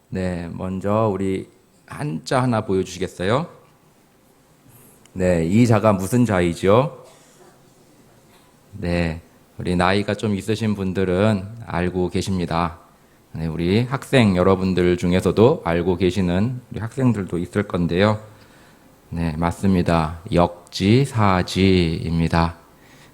네, 먼저 우리 한자 하나 보여주시겠어요? 네, 이 자가 무슨 자이죠? 네, 우리 나이가 좀 있으신 분들은 알고 계십니다. 네, 우리 학생 여러분들 중에서도 알고 계시는 우리 학생들도 있을 건데요. 네, 맞습니다. 역지사지입니다.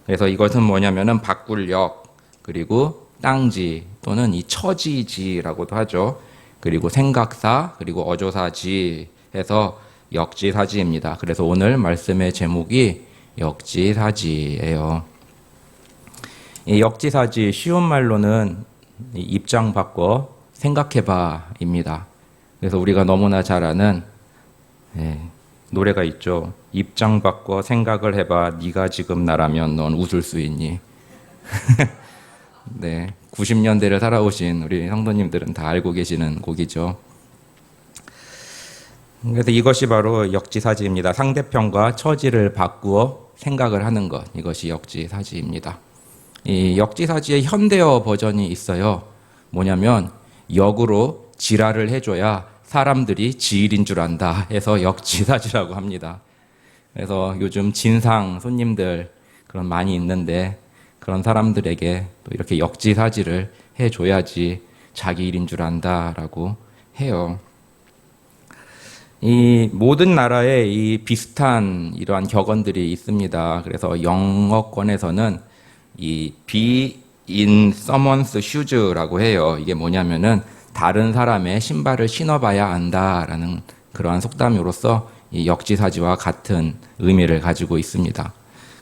그래서 이것은 뭐냐면은 바꿀역, 그리고 땅지 또는 이 처지지라고도 하죠. 그리고 생각사, 그리고 어조사지 해서 역지사지입니다. 그래서 오늘 말씀의 제목이 역지사지예요. 이 역지사지 쉬운 말로는 입장 바꿔 생각해봐입니다. 그래서 우리가 너무나 잘 아는 노래가 있죠. 입장 바꿔 생각을 해봐. 네가 지금 나라면 넌 웃을 수 있니? 네, 90년대를 살아오신 우리 성도님들은 다 알고 계시는 곡이죠. 그래서 이것이 바로 역지사지입니다. 상대편과 처지를 바꾸어 생각을 하는 것, 이것이 역지사지입니다. 이 역지사지의 현대어 버전이 있어요. 뭐냐면 역으로 지랄을 해줘야 사람들이 지일인 줄 안다 해서 역지사지라고 합니다. 그래서 요즘 진상 손님들 그런 많이 있는데 그런 사람들에게 또 이렇게 역지사지를 해줘야지 자기 일인 줄 안다라고 해요. 이 모든 나라에 이 비슷한 이러한 격언들이 있습니다. 그래서 영어권에서는 이 be in someone's shoes라고 해요. 이게 뭐냐면은 다른 사람의 신발을 신어봐야 안다라는 그러한 속담으로서 이 역지사지와 같은 의미를 가지고 있습니다.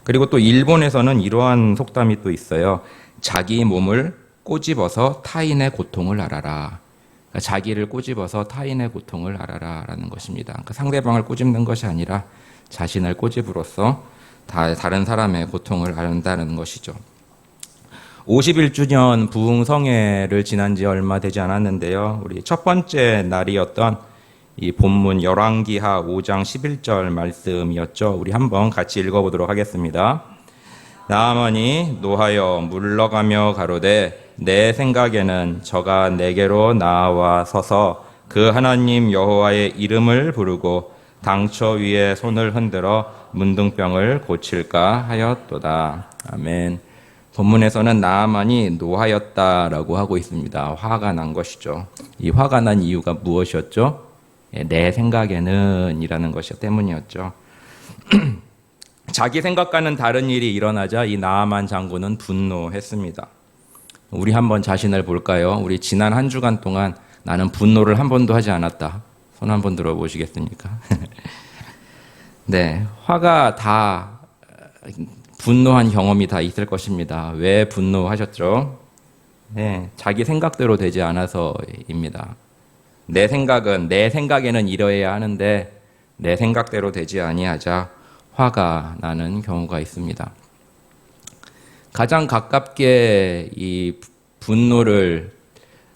그리고 또 일본에서는 이러한 속담이 또 있어요. 자기 몸을 꼬집어서 타인의 고통을 알아라. 그러니까 자기를 꼬집어서 타인의 고통을 알아라라는 것입니다. 그러니까 상대방을 꼬집는 것이 아니라 자신을 꼬집으로써 다른 사람의 고통을 안다는 것이죠. 51주년 부흥성회를 지난 지 얼마 되지 않았는데요. 우리 첫 번째 날이었던 이 본문 열왕기하 5장 11절 말씀이었죠. 우리 한번 같이 읽어보도록 하겠습니다. 나아만이 노하여 물러가며 가로되 내 생각에는 저가 내게로 나와 서서 그 하나님 여호와의 이름을 부르고 당처 위에 손을 흔들어 문둥병을 고칠까 하였도다. 아멘. 본문에서는 나아만이 노하였다라고 하고 있습니다. 화가 난 것이죠. 이 화가 난 이유가 무엇이었죠? 내 생각에는 이라는 것이 때문이었죠. 자기 생각과는 다른 일이 일어나자 이 나아만 장군은 분노했습니다. 우리 한번 자신을 볼까요? 우리 지난 한 주간 동안 나는 분노를 한 번도 하지 않았다. 손 한번 들어보시겠습니까? 네, 화가 다 분노한 경험이 다 있을 것입니다. 왜 분노하셨죠? 네, 자기 생각대로 되지 않아서입니다. 내 생각에는 이러해야 하는데 내 생각대로 되지 아니하자 화가 나는 경우가 있습니다. 가장 가깝게 이 분노를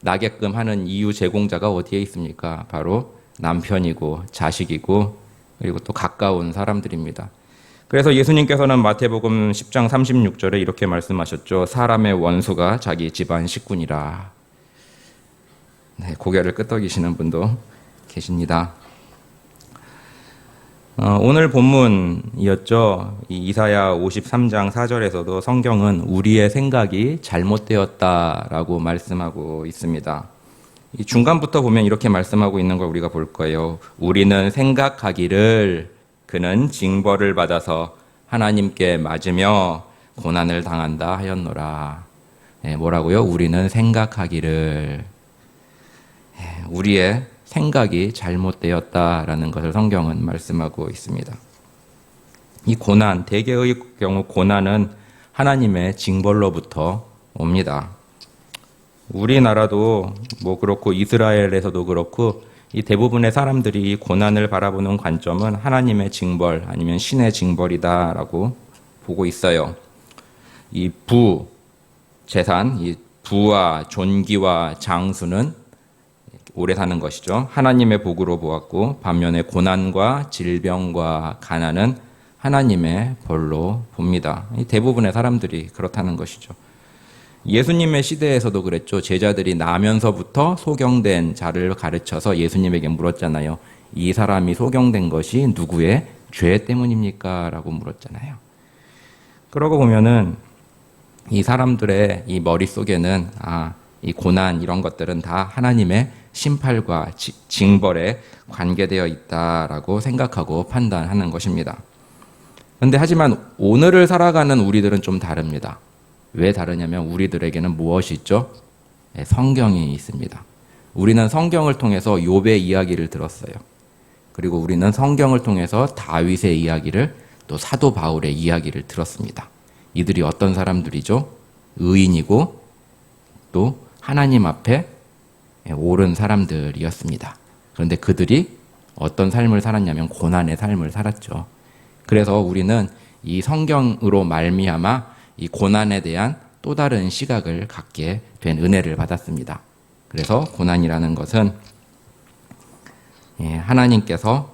나게끔 하는 이유 제공자가 어디에 있습니까? 바로 남편이고 자식이고 그리고 또 가까운 사람들입니다. 그래서 예수님께서는 마태복음 10장 36절에 이렇게 말씀하셨죠. 사람의 원수가 자기 집안 식구니라. 네, 고개를 끄덕이시는 분도 계십니다. 오늘 본문이었죠. 이사야 53장 4절에서도 성경은 우리의 생각이 잘못되었다라고 말씀하고 있습니다. 이 중간부터 보면 이렇게 말씀하고 있는 걸 우리가 볼 거예요. 우리는 생각하기를 그는 징벌을 받아서 하나님께 맞으며 고난을 당한다 하였노라. 네, 뭐라고요? 우리는 생각하기를 우리의 생각이 잘못되었다라는 것을 성경은 말씀하고 있습니다. 이 고난, 대개의 경우 고난은 하나님의 징벌로부터 옵니다. 우리나라도 뭐 그렇고 이스라엘에서도 그렇고 이 대부분의 사람들이 이 고난을 바라보는 관점은 하나님의 징벌 아니면 신의 징벌이다라고 보고 있어요. 이 재산, 이 부와 존귀와 장수는 오래 사는 것이죠. 하나님의 복으로 보았고 반면에 고난과 질병과 가난은 하나님의 벌로 봅니다. 대부분의 사람들이 그렇다는 것이죠. 예수님의 시대에서도 그랬죠. 제자들이 나면서부터 소경된 자를 가르쳐서 예수님에게 물었잖아요. 이 사람이 소경된 것이 누구의 죄 때문입니까? 라고 물었잖아요. 그러고 보면은 이 사람들의 이 머릿속에는 이 고난 이런 것들은 다 하나님의 심판과 징벌에 관계되어 있다라고 생각하고 판단하는 것입니다. 그런데 하지만 오늘을 살아가는 우리들은 좀 다릅니다. 왜 다르냐면 우리들에게는 무엇이 있죠? 성경이 있습니다. 우리는 성경을 통해서 욥의 이야기를 들었어요. 그리고 우리는 성경을 통해서 다윗의 이야기를 또 사도 바울의 이야기를 들었습니다. 이들이 어떤 사람들이죠? 의인이고 또 하나님 앞에 옳은 사람들이었습니다. 그런데 그들이 어떤 삶을 살았냐면 고난의 삶을 살았죠. 그래서 우리는 이 성경으로 말미암아 이 고난에 대한 또 다른 시각을 갖게 된 은혜를 받았습니다. 그래서 고난이라는 것은 하나님께서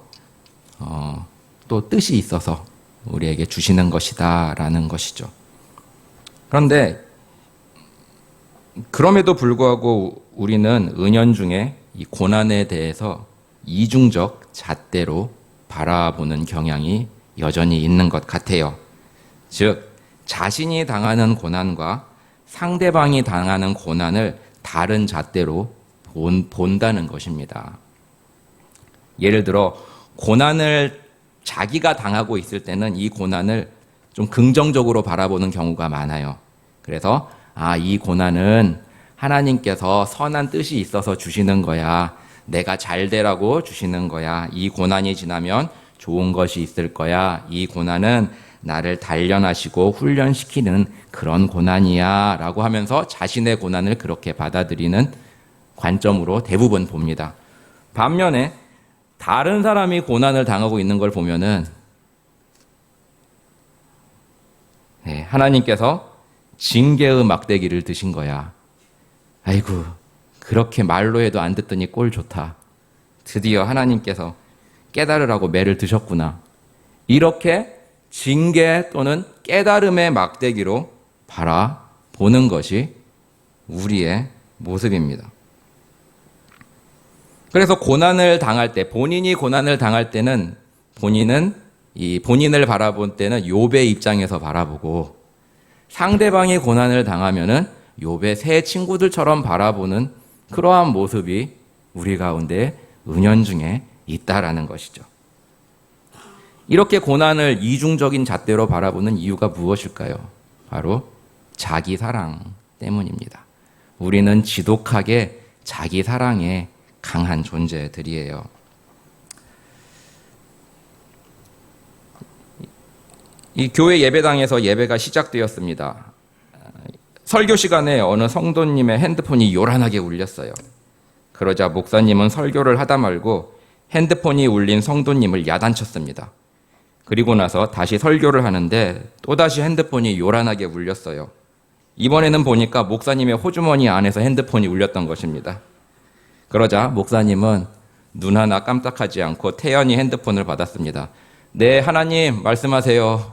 또 뜻이 있어서 우리에게 주시는 것이다라는 것이죠. 그런데 그럼에도 불구하고 우리는 은연중에 이 고난에 대해서 이중적 잣대로 바라보는 경향이 여전히 있는 것 같아요. 즉, 자신이 당하는 고난과 상대방이 당하는 고난을 다른 잣대로 본다는 것입니다. 예를 들어 고난을 자기가 당하고 있을 때는 이 고난을 좀 긍정적으로 바라보는 경우가 많아요. 그래서 이 고난은 하나님께서 선한 뜻이 있어서 주시는 거야. 내가 잘 되라고 주시는 거야. 이 고난이 지나면 좋은 것이 있을 거야. 이 고난은 나를 단련하시고 훈련시키는 그런 고난이야 라고 하면서 자신의 고난을 그렇게 받아들이는 관점으로 대부분 봅니다. 반면에 다른 사람이 고난을 당하고 있는 걸 보면은 하나님께서 징계의 막대기를 드신 거야. 아이고, 그렇게 말로 해도 안 듣더니 꼴 좋다. 드디어 하나님께서 깨달으라고 매를 드셨구나. 이렇게 징계 또는 깨달음의 막대기로 바라보는 것이 우리의 모습입니다. 그래서 고난을 당할 때, 본인이 고난을 당할 때는 본인을 바라볼 때는 욥의 입장에서 바라보고, 상대방이 고난을 당하면은 욥의 새 친구들처럼 바라보는 그러한 모습이 우리 가운데 은연중에 있다라는 것이죠. 이렇게 고난을 이중적인 잣대로 바라보는 이유가 무엇일까요? 바로 자기 사랑 때문입니다. 우리는 지독하게 자기 사랑에 강한 존재들이에요. 이 교회 예배당에서 예배가 시작되었습니다. 설교 시간에 어느 성도님의 핸드폰이 요란하게 울렸어요. 그러자 목사님은 설교를 하다 말고 핸드폰이 울린 성도님을 야단쳤습니다. 그리고 나서 다시 설교를 하는데 또다시 핸드폰이 요란하게 울렸어요. 이번에는 보니까 목사님의 호주머니 안에서 핸드폰이 울렸던 것입니다. 그러자 목사님은 눈 하나 깜짝하지 않고 태연히 핸드폰을 받았습니다. 네, 하나님 말씀하세요.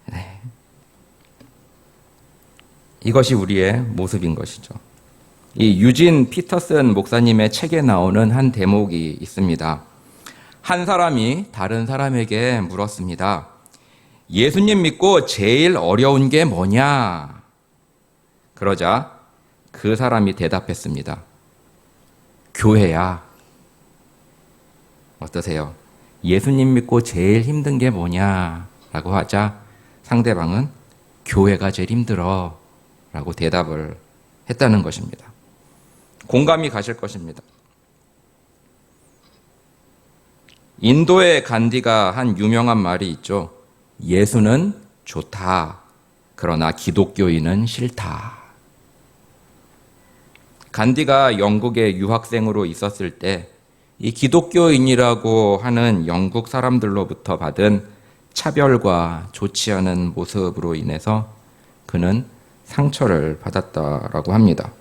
네. 이것이 우리의 모습인 것이죠. 이 유진 피터슨 목사님의 책에 나오는 한 대목이 있습니다. 한 사람이 다른 사람에게 물었습니다. 예수님 믿고 제일 어려운 게 뭐냐? 그러자 그 사람이 대답했습니다. 교회야. 어떠세요? 예수님 믿고 제일 힘든 게 뭐냐? 라고 하자 상대방은 교회가 제일 힘들어 라고 대답을 했다는 것입니다. 공감이 가실 것입니다. 인도의 간디가 한 유명한 말이 있죠. 예수는 좋다. 그러나 기독교인은 싫다. 간디가 영국에 유학생으로 있었을 때 이 기독교인이라고 하는 영국 사람들로부터 받은 차별과 좋지 않은 모습으로 인해서 그는 상처를 받았다라고 합니다.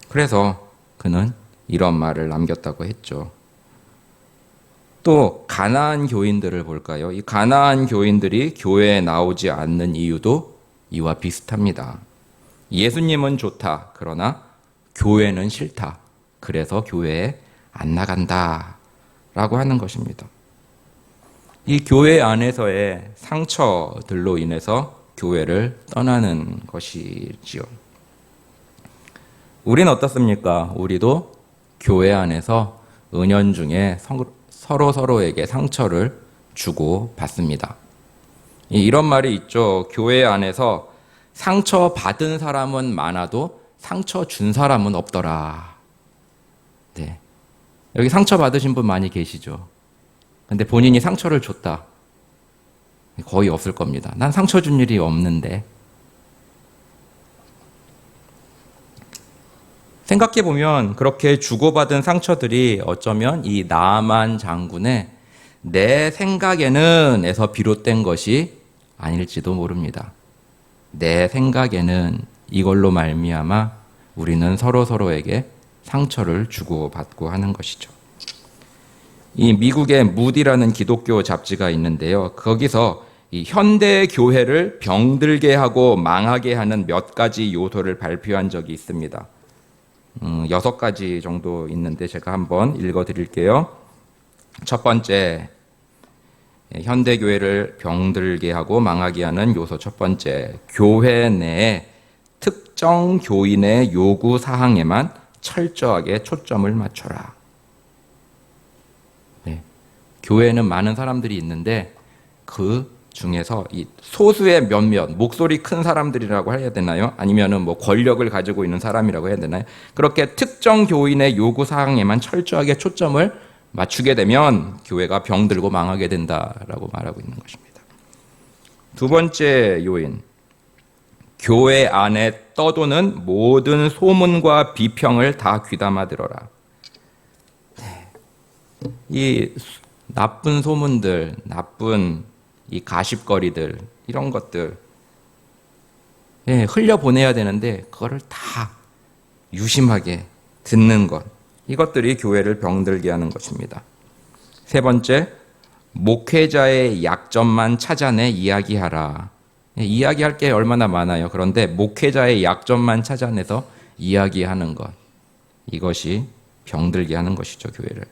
그래서 그는 이런 말을 남겼다고 했죠. 또 가나안 교인들을 볼까요? 이 가나안 교인들이 교회에 나오지 않는 이유도 이와 비슷합니다. 예수님은 좋다. 그러나 교회는 싫다. 그래서 교회에 안 나간다. 라고 하는 것입니다. 이 교회 안에서의 상처들로 인해서 교회를 떠나는 것이지요. 우리는 어떻습니까? 우리도 교회 안에서 은연중에 서로에게 상처를 주고 받습니다. 이런 말이 있죠. 교회 안에서 상처 받은 사람은 많아도 상처 준 사람은 없더라. 네. 여기 상처 받으신 분 많이 계시죠? 근데 본인이 상처를 줬다. 거의 없을 겁니다. 난 상처 준 일이 없는데. 생각해보면 그렇게 주고받은 상처들이 어쩌면 이 나만 장군의 내 생각에는 에서 비롯된 것이 아닐지도 모릅니다. 내 생각에는 이걸로 말미암아 우리는 서로에게 상처를 주고받고 하는 것이죠. 이 미국의 무디라는 기독교 잡지가 있는데요. 거기서 이 현대 교회를 병들게 하고 망하게 하는 몇 가지 요소를 발표한 적이 있습니다. 6가지 정도 있는데 제가 한번 읽어드릴게요. 첫 번째, 현대 교회를 병들게 하고 망하게 하는 요소 첫 번째, 교회 내에 특정 교인의 요구 사항에만 철저하게 초점을 맞춰라. 네. 교회에는 많은 사람들이 있는데 그 중에서 이 소수의 몇몇 목소리 큰 사람들이라고 해야 되나요? 아니면은 뭐 권력을 가지고 있는 사람이라고 해야 되나요? 그렇게 특정 교인의 요구 사항에만 철저하게 초점을 맞추게 되면 교회가 병들고 망하게 된다라고 말하고 있는 것입니다. 두 번째 요인, 교회 안에 떠도는 모든 소문과 비평을 다 귀담아 들어라. 이 나쁜 소문들, 나쁜 이 가십거리들, 이런 것들 흘려보내야 되는데 그거를 다 유심하게 듣는 것, 이것들이 교회를 병들게 하는 것입니다. 세 번째, 목회자의 약점만 찾아내 이야기하라. 이야기할 게 얼마나 많아요. 그런데 목회자의 약점만 찾아내서 이야기하는 것, 이것이 병들게 하는 것이죠, 교회를.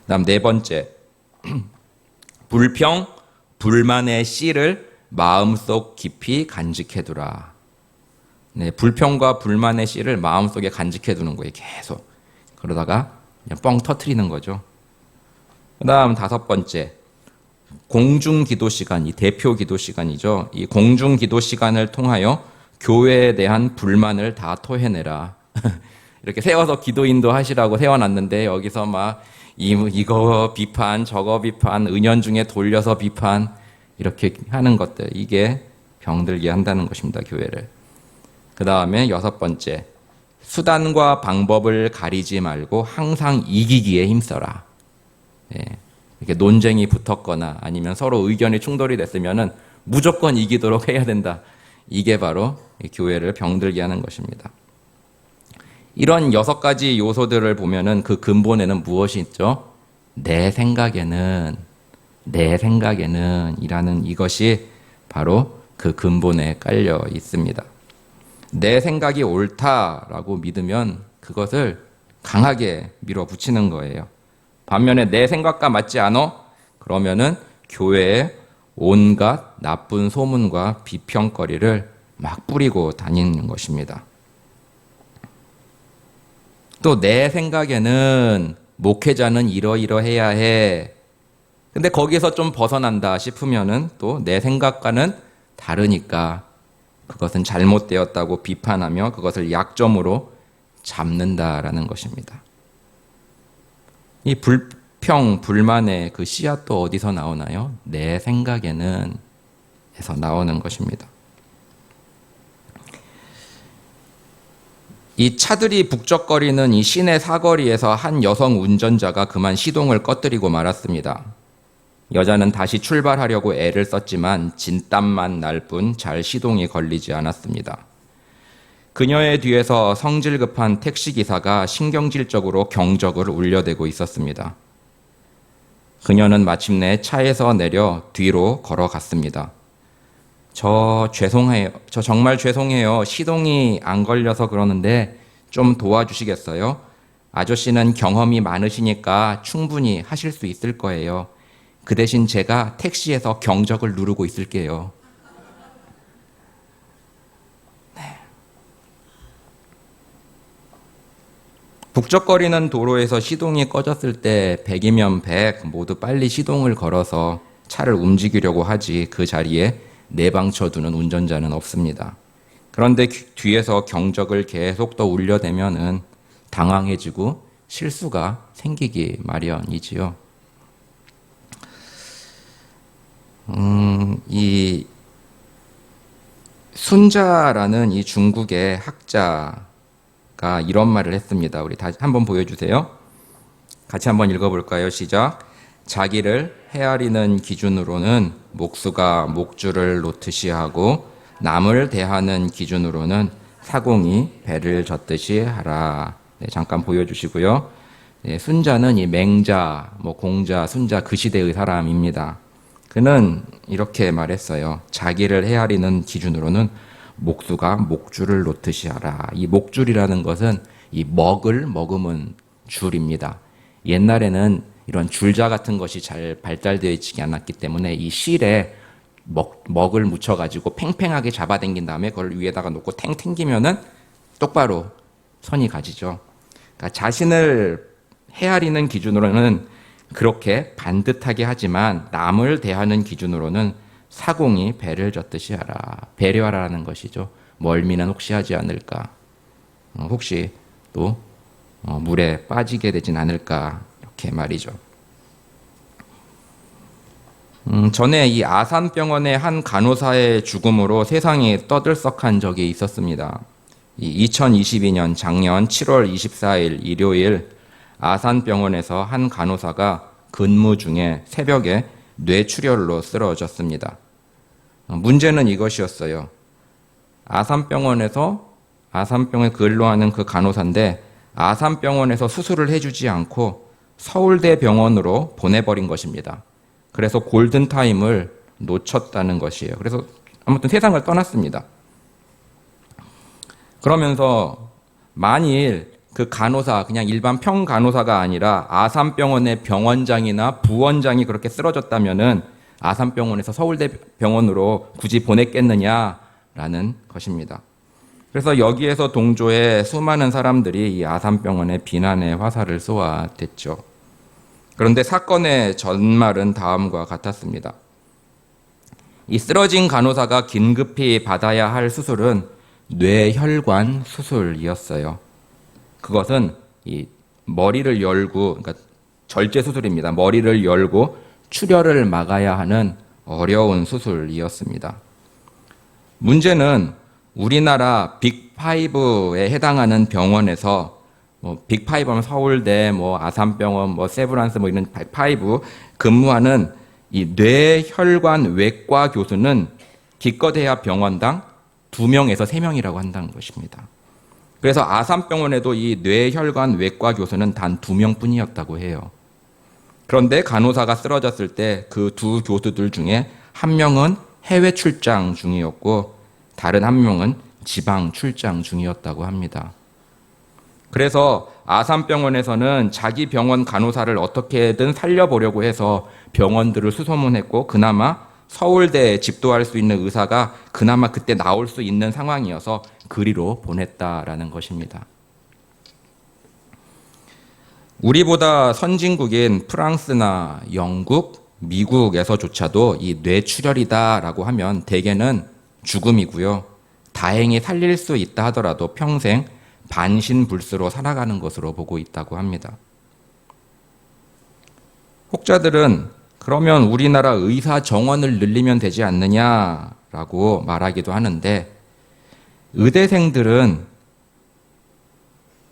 그다음 네 번째, 불평, 불만의 씨를 마음속 깊이 간직해두라. 네, 불평과 불만의 씨를 마음속에 간직해두는 거예요, 계속. 그러다가 그냥 뻥 터트리는 거죠. 그다음 다섯 번째, 공중 기도 시간, 이 대표 기도 시간이죠. 이 공중 기도 시간을 통하여 교회에 대한 불만을 다 토해내라. 이렇게 세워서 기도인도 하시라고 세워놨는데 여기서 막 이거 비판, 저거 비판, 은연중에 돌려서 비판, 이렇게 하는 것들, 이게 병들게 한다는 것입니다, 교회를. 그 다음에 여섯 번째, 수단과 방법을 가리지 말고 항상 이기기에 힘써라. 이렇게 논쟁이 붙었거나 아니면 서로 의견이 충돌이 됐으면은 무조건 이기도록 해야 된다. 이게 바로 교회를 병들게 하는 것입니다. 이런 6가지 요소들을 보면은 그 근본에는 무엇이 있죠? 내 생각에는 이라는 이것이 바로 그 근본에 깔려 있습니다. 내 생각이 옳다라고 믿으면 그것을 강하게 밀어붙이는 거예요. 반면에 내 생각과 맞지 않아? 그러면은 교회에 온갖 나쁜 소문과 비평거리를 막 뿌리고 다니는 것입니다. 또 내 생각에는 목회자는 이러이러해야 해. 근데 거기서 좀 벗어난다 싶으면은 또 내 생각과는 다르니까 그것은 잘못되었다고 비판하며 그것을 약점으로 잡는다라는 것입니다. 이 불평, 불만의 그 씨앗도 어디서 나오나요? 내 생각에는 에서 나오는 것입니다. 이 차들이 북적거리는 이 시내 사거리에서 한 여성 운전자가 그만 시동을 꺼뜨리고 말았습니다. 여자는 다시 출발하려고 애를 썼지만 진땀만 날 뿐 잘 시동이 걸리지 않았습니다. 그녀의 뒤에서 성질 급한 택시기사가 신경질적으로 경적을 울려대고 있었습니다. 그녀는 마침내 차에서 내려 뒤로 걸어갔습니다. 저 죄송해요. 저 정말 죄송해요. 시동이 안 걸려서 그러는데 좀 도와주시겠어요? 아저씨는 경험이 많으시니까 충분히 하실 수 있을 거예요. 그 대신 제가 택시에서 경적을 누르고 있을게요. 북적거리는 도로에서 시동이 꺼졌을 때 100이면 100 모두 빨리 시동을 걸어서 차를 움직이려고 하지 그 자리에 내방쳐두는 운전자는 없습니다. 그런데 뒤에서 경적을 계속 더 울려대면은 당황해지고 실수가 생기기 마련이지요. 이 순자라는 이 중국의 학자가 이런 말을 했습니다. 우리 다시 한번 보여주세요. 같이 한번 읽어볼까요? 시작. 자기를 헤아리는 기준으로는 목수가 목줄을 놓듯이 하고 남을 대하는 기준으로는 사공이 배를 젓듯이 하라. 네, 잠깐 보여주시고요. 네, 순자는 이 맹자, 공자, 순자 그 시대의 사람입니다. 그는 이렇게 말했어요. 자기를 헤아리는 기준으로는 목수가 목줄을 놓듯이 하라. 이 목줄이라는 것은 이 먹을 머금은 줄입니다. 옛날에는 이런 줄자 같은 것이 잘 발달되어 있지 않았기 때문에 이 실에 먹을 묻혀가지고 팽팽하게 잡아당긴 다음에 그걸 위에다가 놓고 탱 탱기면은 똑바로 선이 가지죠. 그러니까 자신을 헤아리는 기준으로는 그렇게 반듯하게 하지만 남을 대하는 기준으로는 사공이 배를 젓듯이 하라. 배려하라는 것이죠. 멀미는 혹시 하지 않을까? 혹시 또 물에 빠지게 되진 않을까? 이렇게 말이죠. 전에 이 아산병원의 한 간호사의 죽음으로 세상이 떠들썩한 적이 있었습니다. 2022년 작년 7월 24일 일요일 아산병원에서 한 간호사가 근무 중에 새벽에 뇌출혈로 쓰러졌습니다. 문제는 이것이었어요. 아산병원에 근로하는 그 간호사인데 아산병원에서 수술을 해주지 않고 서울대병원으로 보내버린 것입니다. 그래서 골든타임을 놓쳤다는 것이에요. 그래서 아무튼 세상을 떠났습니다. 그러면서 만일 그 간호사, 그냥 일반 평간호사가 아니라 아산병원의 병원장이나 부원장이 그렇게 쓰러졌다면은 아산병원에서 서울대병원으로 굳이 보냈겠느냐라는 것입니다. 그래서 여기에서 동조해 수많은 사람들이 이 아산병원의 비난의 화살을 쏘아댔죠. 그런데 사건의 전말은 다음과 같았습니다. 이 쓰러진 간호사가 긴급히 받아야 할 수술은 뇌혈관 수술이었어요. 그것은 이 머리를 열고, 그러니까 절제 수술입니다. 머리를 열고 출혈을 막아야 하는 어려운 수술이었습니다. 문제는 우리나라 빅5에 해당하는 병원에서 빅5 하면 서울대, 아산병원, 세브란스 이런 빅5 근무하는 이 뇌혈관 외과 교수는 기껏해야 병원당 2명에서 3명이라고 한다는 것입니다. 그래서 아산병원에도 이 뇌혈관 외과 교수는 단 2명뿐이었다고 해요. 그런데 간호사가 쓰러졌을 때 그 두 교수들 중에 한 명은 해외 출장 중이었고 다른 한 명은 지방 출장 중이었다고 합니다. 그래서 아산병원에서는 자기 병원 간호사를 어떻게든 살려보려고 해서 병원들을 수소문했고 그나마 서울대에 집도할 수 있는 의사가 그나마 그때 나올 수 있는 상황이어서 그리로 보냈다라는 것입니다. 우리보다 선진국인 프랑스나 영국, 미국에서조차도 이 뇌출혈이다라고 하면 대개는 죽음이고요. 다행히 살릴 수 있다 하더라도 평생 반신불수로 살아가는 것으로 보고 있다고 합니다. 혹자들은 그러면 우리나라 의사 정원을 늘리면 되지 않느냐라고 말하기도 하는데 의대생들은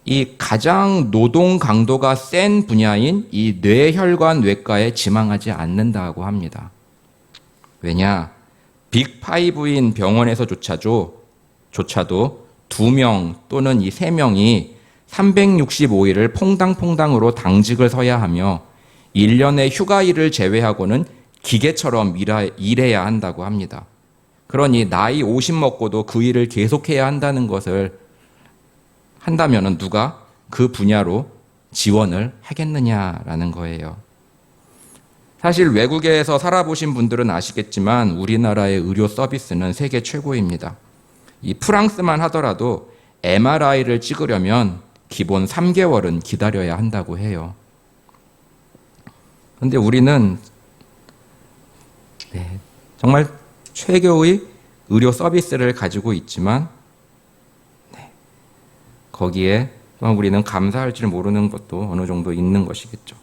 이 가장 노동 강도가 센 분야인 이 뇌혈관 외과에 지망하지 않는다고 합니다. 왜냐? 빅5인 병원에서조차도 2명 또는 이 3명이 365일을 퐁당퐁당으로 당직을 서야 하며 1년의 휴가일을 제외하고는 기계처럼 일해야 한다고 합니다. 그러니 나이 50 먹고도 그 일을 계속해야 한다는 것을 한다면 누가 그 분야로 지원을 하겠느냐라는 거예요. 사실 외국에서 살아보신 분들은 아시겠지만 우리나라의 의료 서비스는 세계 최고입니다. 이 프랑스만 하더라도 MRI를 찍으려면 기본 3개월은 기다려야 한다고 해요. 그런데 우리는 정말 최고의 의료 서비스를 가지고 있지만 거기에 우리는 감사할 줄 모르는 것도 어느 정도 있는 것이겠죠.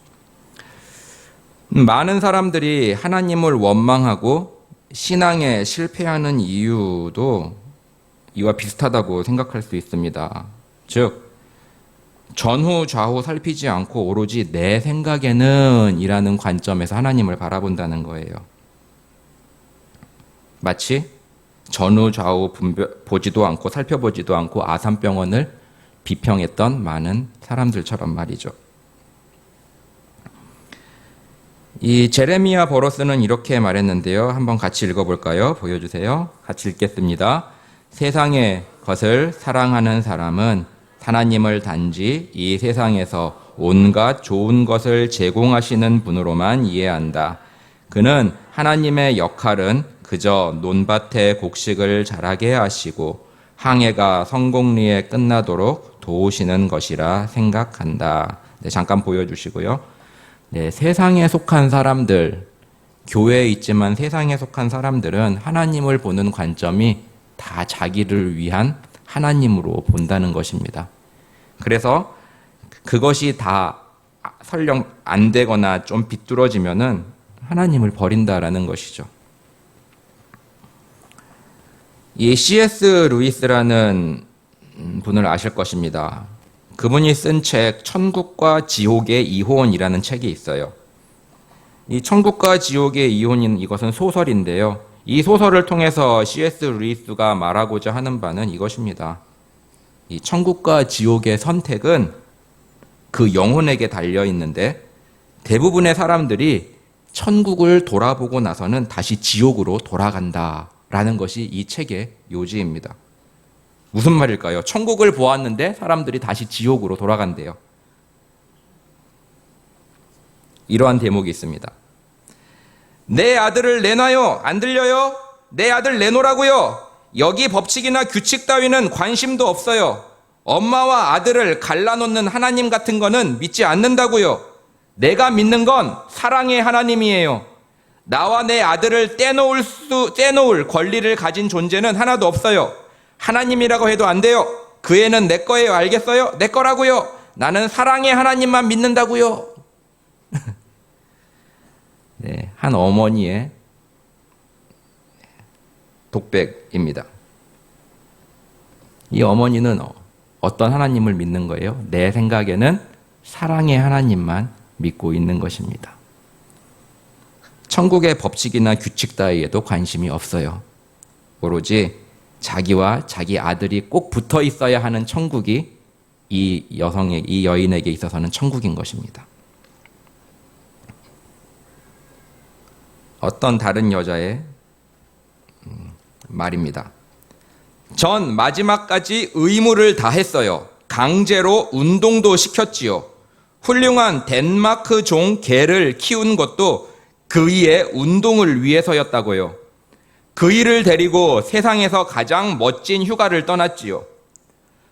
많은 사람들이 하나님을 원망하고 신앙에 실패하는 이유도 이와 비슷하다고 생각할 수 있습니다. 즉, 전후 좌우 살피지 않고 오로지 내 생각에는 이라는 관점에서 하나님을 바라본다는 거예요. 마치 전후 좌우 보지도 않고 살펴보지도 않고 아산병원을 비평했던 많은 사람들처럼 말이죠. 이 제레미야 버러스는 이렇게 말했는데요. 한번 같이 읽어볼까요? 보여주세요. 같이 읽겠습니다. 세상의 것을 사랑하는 사람은 하나님을 단지 이 세상에서 온갖 좋은 것을 제공하시는 분으로만 이해한다. 그는 하나님의 역할은 그저 논밭의 곡식을 자라게 하시고 항해가 성공리에 끝나도록 도우시는 것이라 생각한다. 잠깐 보여주시고요. 세상에 속한 사람들, 교회에 있지만 세상에 속한 사람들은 하나님을 보는 관점이 다 자기를 위한 하나님으로 본다는 것입니다. 그래서 그것이 다 설령 안 되거나 좀 비뚤어지면은 하나님을 버린다라는 것이죠. 이 C.S. 루이스라는 분을 아실 것입니다. 그분이 쓴 책 천국과 지옥의 이혼이라는 책이 있어요. 이 천국과 지옥의 이혼인 이것은 소설인데요. 이 소설을 통해서 C.S. 루이스가 말하고자 하는 바는 이것입니다. 이 천국과 지옥의 선택은 그 영혼에게 달려 있는데 대부분의 사람들이 천국을 돌아보고 나서는 다시 지옥으로 돌아간다라는 것이 이 책의 요지입니다. 무슨 말일까요? 천국을 보았는데 사람들이 다시 지옥으로 돌아간대요. 이러한 대목이 있습니다. 내 아들을 내놔요. 안 들려요? 내 아들 내놓으라고요. 여기 법칙이나 규칙 따위는 관심도 없어요. 엄마와 아들을 갈라놓는 하나님 같은 거는 믿지 않는다고요. 내가 믿는 건 사랑의 하나님이에요. 나와 내 아들을 떼놓을 권리를 가진 존재는 하나도 없어요. 하나님이라고 해도 안 돼요. 그 애는 내 거예요. 알겠어요? 내 거라고요. 나는 사랑의 하나님만 믿는다고요. 네, 한 어머니의 독백입니다. 이 어머니는 어떤 하나님을 믿는 거예요? 내 생각에는 사랑의 하나님만 믿고 있는 것입니다. 천국의 법칙이나 규칙 따위에도 관심이 없어요. 오로지 자기와 자기 아들이 꼭 붙어 있어야 하는 천국이 이 여인에게 있어서는 천국인 것입니다. 어떤 다른 여자의 말입니다. 전 마지막까지 의무를 다했어요. 강제로 운동도 시켰지요. 훌륭한 덴마크 종 개를 키운 것도 그이의 운동을 위해서였다고요. 그이를 데리고 세상에서 가장 멋진 휴가를 떠났지요.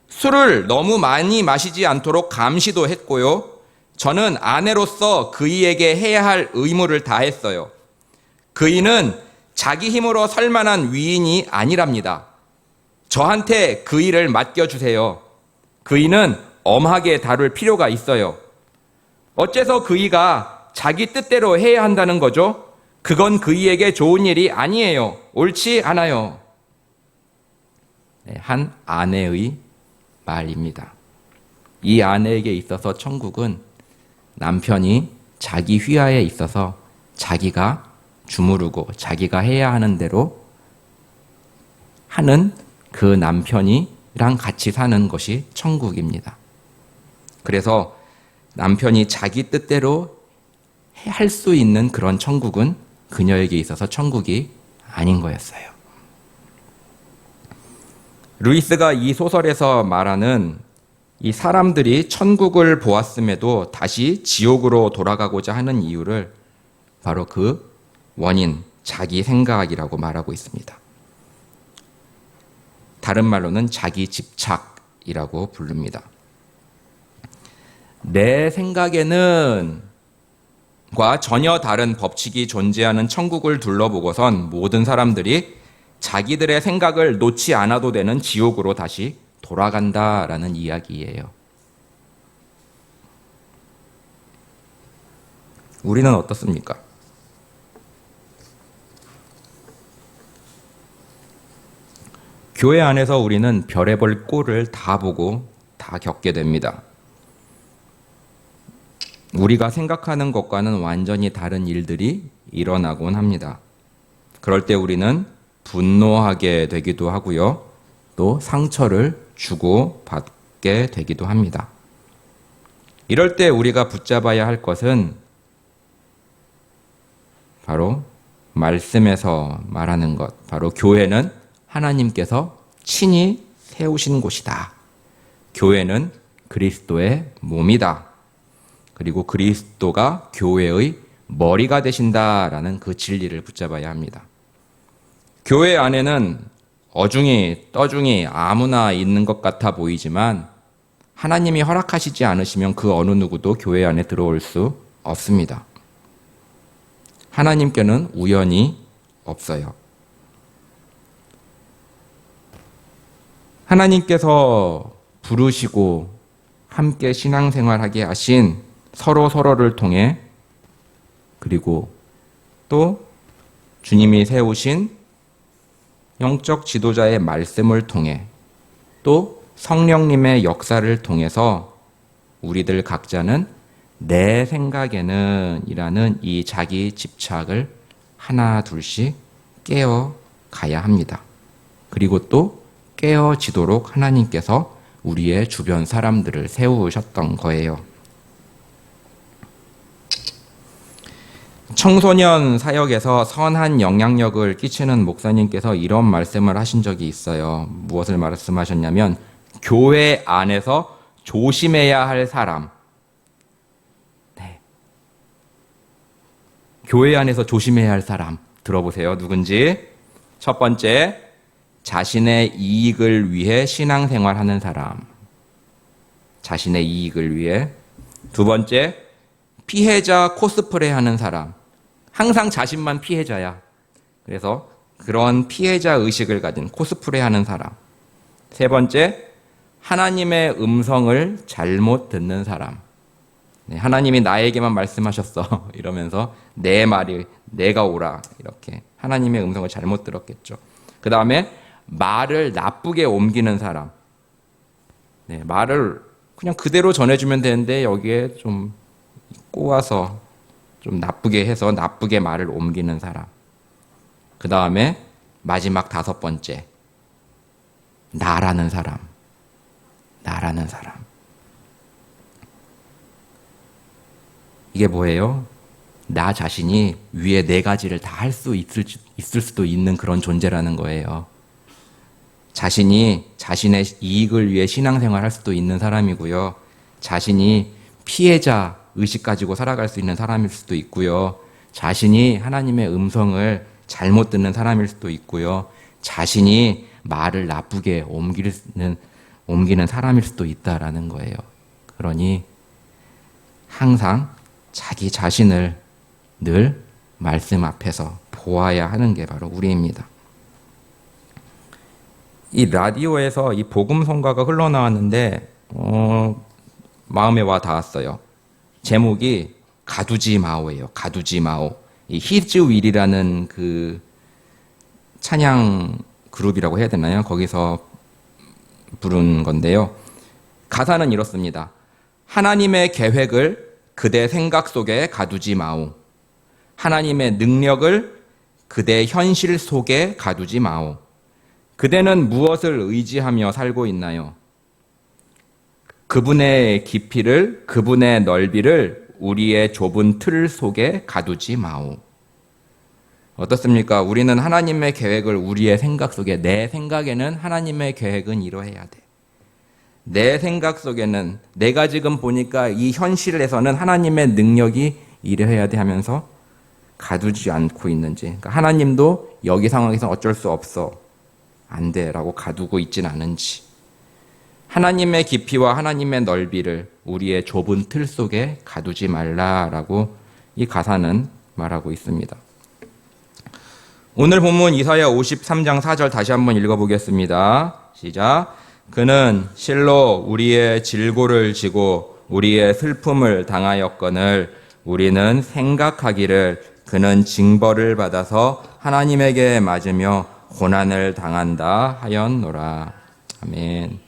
술을 너무 많이 마시지 않도록 감시도 했고요. 저는 아내로서 그이에게 해야 할 의무를 다했어요. 그이는 자기 힘으로 설 만한 위인이 아니랍니다. 저한테 그이를 맡겨주세요. 그이는 엄하게 다룰 필요가 있어요. 어째서 그이가 자기 뜻대로 해야 한다는 거죠? 그건 그이에게 좋은 일이 아니에요. 옳지 않아요. 한 아내의 말입니다. 이 아내에게 있어서 천국은 남편이 자기 휘하에 있어서 자기가 주무르고 자기가 해야 하는 대로 하는 그 남편이랑 같이 사는 것이 천국입니다. 그래서 남편이 자기 뜻대로 할 수 있는 그런 천국은 그녀에게 있어서 천국이 아닌 거였어요. 루이스가 이 소설에서 말하는 이 사람들이 천국을 보았음에도 다시 지옥으로 돌아가고자 하는 이유를 바로 그 원인, 자기 생각이라고 말하고 있습니다. 다른 말로는 자기 집착이라고 부릅니다. 내 생각에는 과 전혀 다른 법칙이 존재하는 천국을 둘러보고선 모든 사람들이 자기들의 생각을 놓지 않아도 되는 지옥으로 다시 돌아간다라는 이야기예요. 우리는 어떻습니까? 교회 안에서 우리는 별의별 꼴을 다 보고 다 겪게 됩니다. 우리가 생각하는 것과는 완전히 다른 일들이 일어나곤 합니다. 그럴 때 우리는 분노하게 되기도 하고요. 또 상처를 주고 받게 되기도 합니다. 이럴 때 우리가 붙잡아야 할 것은 바로 말씀에서 말하는 것, 바로 교회는 하나님께서 친히 세우신 곳이다. 교회는 그리스도의 몸이다. 그리고 그리스도가 교회의 머리가 되신다라는 그 진리를 붙잡아야 합니다. 교회 안에는 어중이 떠중이 아무나 있는 것 같아 보이지만 하나님이 허락하시지 않으시면 그 어느 누구도 교회 안에 들어올 수 없습니다. 하나님께는 우연이 없어요. 하나님께서 부르시고 함께 신앙생활하게 하신 서로를 통해, 그리고 또 주님이 세우신 영적 지도자의 말씀을 통해, 또 성령님의 역사를 통해서 우리들 각자는 내 생각에는 이라는 이 자기 집착을 하나 둘씩 깨어가야 합니다. 그리고 또 깨어지도록 하나님께서 우리의 주변 사람들을 세우셨던 거예요. 청소년 사역에서 선한 영향력을 끼치는 목사님께서 이런 말씀을 하신 적이 있어요. 무엇을 말씀하셨냐면, 교회 안에서 조심해야 할 사람. 네. 교회 안에서 조심해야 할 사람. 들어보세요. 누군지. 첫 번째, 자신의 이익을 위해 신앙생활하는 사람. 자신의 이익을 위해. 두 번째, 피해자 코스프레 하는 사람. 항상 자신만 피해자야. 그래서 그런 피해자 의식을 가진 코스프레 하는 사람. 세 번째, 하나님의 음성을 잘못 듣는 사람. 네, 하나님이 나에게만 말씀하셨어. 이러면서 내 말이 내가 오라. 이렇게 하나님의 음성을 잘못 들었겠죠. 그 다음에 말을 나쁘게 옮기는 사람. 네, 말을 그냥 그대로 전해주면 되는데 여기에 좀 꼬아서 좀 나쁘게 해서 나쁘게 말을 옮기는 사람. 그 다음에 마지막 다섯 번째, 나라는 사람. 나라는 사람. 이게 뭐예요? 나 자신이 위에 네 가지를 다 할 수 있을 수도 있는 그런 존재라는 거예요. 자신이 자신의 이익을 위해 신앙생활 할 수도 있는 사람이고요. 자신이 피해자 의식 가지고 살아갈 수 있는 사람일 수도 있고요. 자신이 하나님의 음성을 잘못 듣는 사람일 수도 있고요. 자신이 말을 나쁘게 옮기는 사람일 수도 있다라는 거예요. 그러니 항상 자기 자신을 늘 말씀 앞에서 보아야 하는 게 바로 우리입니다. 이 라디오에서 이 복음 성가가 흘러나왔는데 마음에 와 닿았어요. 제목이 가두지 마오예요. 가두지 마오. 이 히즈 윌이라는 그 찬양 그룹이라고 해야 되나요? 거기서 부른 건데요. 가사는 이렇습니다. 하나님의 계획을 그대 생각 속에 가두지 마오. 하나님의 능력을 그대 현실 속에 가두지 마오. 그대는 무엇을 의지하며 살고 있나요? 그분의 깊이를, 그분의 넓이를 우리의 좁은 틀 속에 가두지 마오. 어떻습니까? 우리는 하나님의 계획을 우리의 생각 속에, 내 생각에는 하나님의 계획은 이러해야 돼. 내 생각 속에는 내가 지금 보니까 이 현실에서는 하나님의 능력이 이래야 돼 하면서 가두지 않고 있는지, 그러니까 하나님도 여기 상황에서 어쩔 수 없어, 안 돼 라고 가두고 있진 않은지, 하나님의 깊이와 하나님의 넓이를 우리의 좁은 틀 속에 가두지 말라라고 이 가사는 말하고 있습니다. 오늘 본문 이사야 53장 4절 다시 한번 읽어보겠습니다. 시작. 그는 실로 우리의 질고를 지고 우리의 슬픔을 당하였거늘 우리는 생각하기를 그는 징벌을 받아서 하나님에게 맞으며 고난을 당한다 하였노라. 아멘.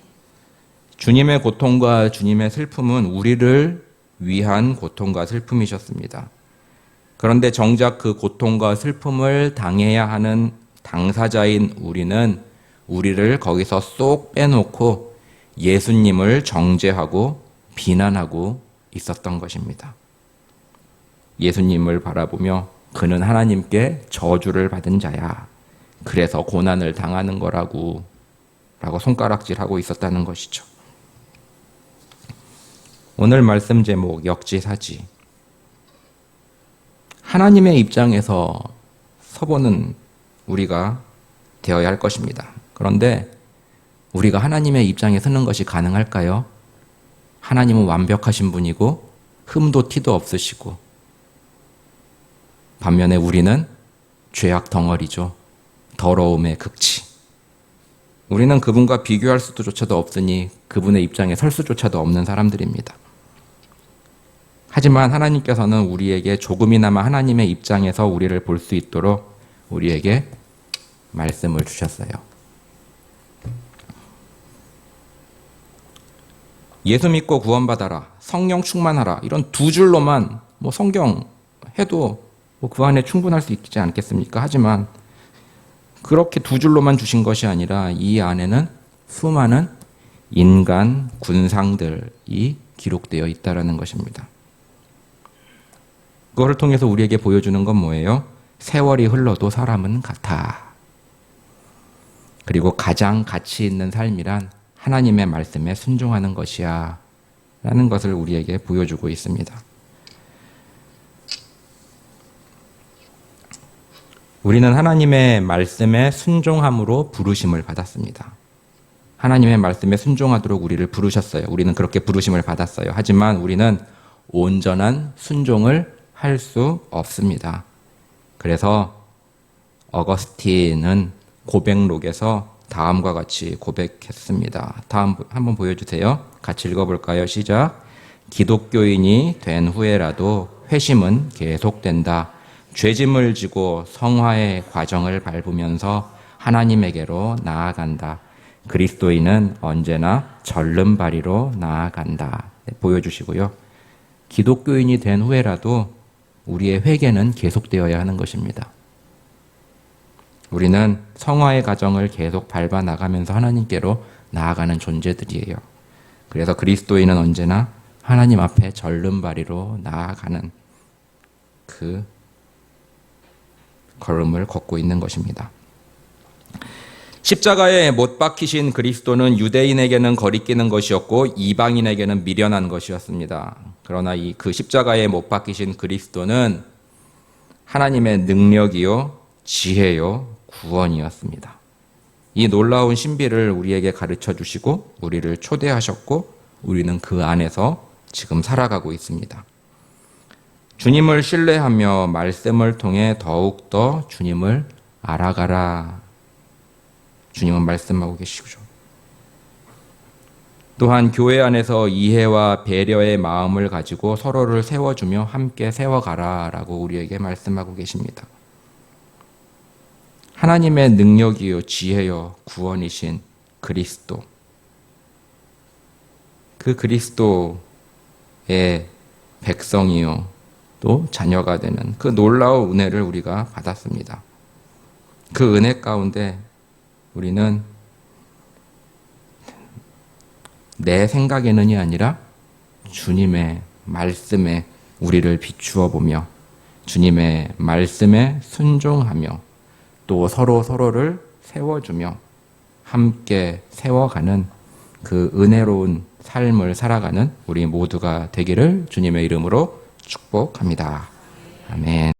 주님의 고통과 주님의 슬픔은 우리를 위한 고통과 슬픔이셨습니다. 그런데 정작 그 고통과 슬픔을 당해야 하는 당사자인 우리는 우리를 거기서 쏙 빼놓고 예수님을 정죄하고 비난하고 있었던 것입니다. 예수님을 바라보며 그는 하나님께 저주를 받은 자야, 그래서 고난을 당하는 거라고 라고 손가락질하고 있었다는 것이죠. 오늘 말씀 제목 역지사지. 하나님의 입장에서 서보는 우리가 되어야 할 것입니다. 그런데 우리가 하나님의 입장에 서는 것이 가능할까요? 하나님은 완벽하신 분이고 흠도 티도 없으시고, 반면에 우리는 죄악 덩어리죠. 더러움의 극치. 우리는 그분과 비교할 수조차도 없으니 그분의 입장에 설 수조차도 없는 사람들입니다. 하지만 하나님께서는 우리에게 조금이나마 하나님의 입장에서 우리를 볼 수 있도록 우리에게 말씀을 주셨어요. 예수 믿고 구원받아라, 성령 충만하라, 이런 두 줄로만 성경 해도 그 안에 충분할 수 있지 않겠습니까? 하지만 그렇게 두 줄로만 주신 것이 아니라 이 안에는 수많은 인간 군상들이 기록되어 있다는 것입니다. 그것을 통해서 우리에게 보여주는 건 뭐예요? 세월이 흘러도 사람은 같아. 그리고 가장 가치 있는 삶이란 하나님의 말씀에 순종하는 것이야 라는 것을 우리에게 보여주고 있습니다. 우리는 하나님의 말씀에 순종함으로 부르심을 받았습니다. 하나님의 말씀에 순종하도록 우리를 부르셨어요. 우리는 그렇게 부르심을 받았어요. 하지만 우리는 온전한 순종을 할 수 없습니다. 그래서 어거스틴은 고백록에서 다음과 같이 고백했습니다. 다음 한번 보여주세요. 같이 읽어볼까요? 시작. 기독교인이 된 후에라도 회심은 계속된다. 죄짐을 지고 성화의 과정을 밟으면서 하나님에게로 나아간다. 그리스도인은 언제나 절름발이로 나아간다. 보여주시고요. 기독교인이 된 후에라도 우리의 회개는 계속되어야 하는 것입니다. 우리는 성화의 과정을 계속 밟아 나가면서 하나님께로 나아가는 존재들이에요. 그래서 그리스도인은 언제나 하나님 앞에 절름발이로 나아가는 그 걸음을 걷고 있는 것입니다. 십자가에 못 박히신 그리스도는 유대인에게는 거리끼는 것이었고 이방인에게는 미련한 것이었습니다. 그러나 그 십자가에 못 박히신 그리스도는 하나님의 능력이요, 지혜요, 구원이었습니다. 이 놀라운 신비를 우리에게 가르쳐 주시고 우리를 초대하셨고 우리는 그 안에서 지금 살아가고 있습니다. 주님을 신뢰하며 말씀을 통해 더욱더 주님을 알아가라. 주님은 말씀하고 계시죠. 또한 교회 안에서 이해와 배려의 마음을 가지고 서로를 세워주며 함께 세워가라 라고 우리에게 말씀하고 계십니다. 하나님의 능력이요, 지혜요, 구원이신 그리스도. 그 그리스도의 백성이요, 또 자녀가 되는 그 놀라운 은혜를 우리가 받았습니다. 그 은혜 가운데 우리는 내 생각에는이 아니라 주님의 말씀에 우리를 비추어 보며 주님의 말씀에 순종하며 또 서로를 세워주며 함께 세워가는 그 은혜로운 삶을 살아가는 우리 모두가 되기를 주님의 이름으로 축복합니다. 아멘.